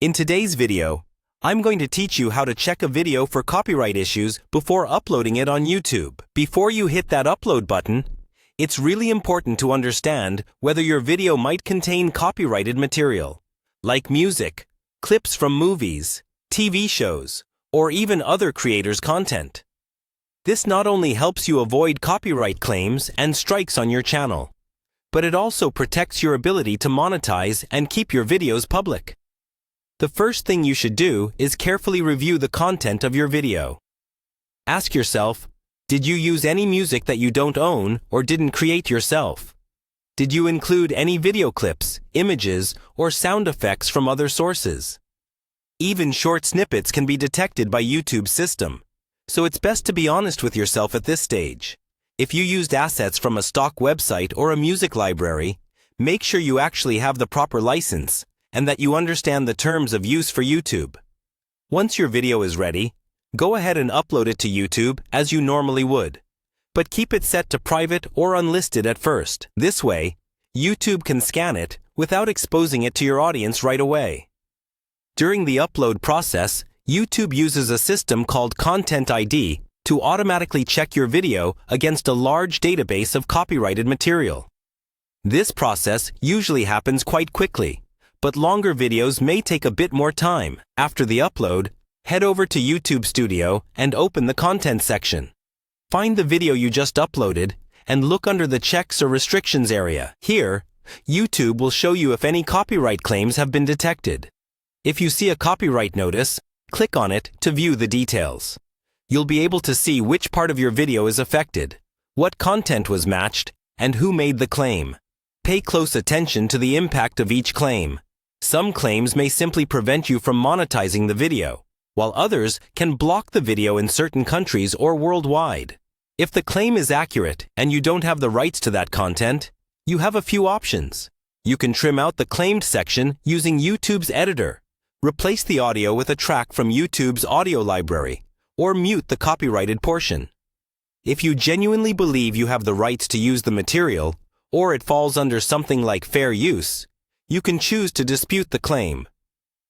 In today's video, I'm going to teach you how to check a video for copyright issues before uploading it on YouTube. Before you hit that upload button, it's really important to understand whether your video might contain copyrighted material, like music, clips from movies, TV shows, or even other creators' content. This not only helps you avoid copyright claims and strikes on your channel, but it also protects your ability to monetize and keep your videos public. The first thing you should do is carefully review the content of your video. Ask yourself, did you use any music that you don't own or didn't create yourself? Did you include any video clips, images, or sound effects from other sources? Even short snippets can be detected by YouTube's system, so it's best to be honest with yourself at this stage. If you used assets from a stock website or a music library, make sure you actually have the proper license and that you understand the terms of use for YouTube. Once your video is ready, go ahead and upload it to YouTube as you normally would, but keep it set to private or unlisted at first. This way, YouTube can scan it without exposing it to your audience right away. During the upload process, YouTube uses a system called Content ID to automatically check your video against a large database of copyrighted material. This process usually happens quite quickly, but longer videos may take a bit more time. After the upload, head over to YouTube Studio and open the Content section. Find the video you just uploaded and look under the Checks or Restrictions area. Here, YouTube will show you if any copyright claims have been detected. If you see a copyright notice, click on it to view the details. You'll be able to see which part of your video is affected, what content was matched, and who made the claim. Pay close attention to the impact of each claim. Some claims may simply prevent you from monetizing the video, while others can block the video in certain countries or worldwide. If the claim is accurate and you don't have the rights to that content, you have a few options. You can trim out the claimed section using YouTube's editor, replace the audio with a track from YouTube's audio library, or mute the copyrighted portion. If you genuinely believe you have the rights to use the material, or it falls under something like fair use, you can choose to dispute the claim.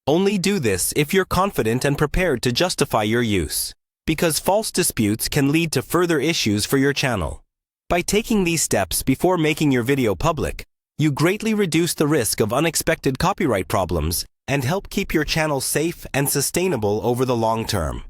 Only do this if you're confident and prepared to justify your use, because false disputes can lead to further issues for your channel. By taking these steps before making your video public, you greatly reduce the risk of unexpected copyright problems and help keep your channel safe and sustainable over the long term.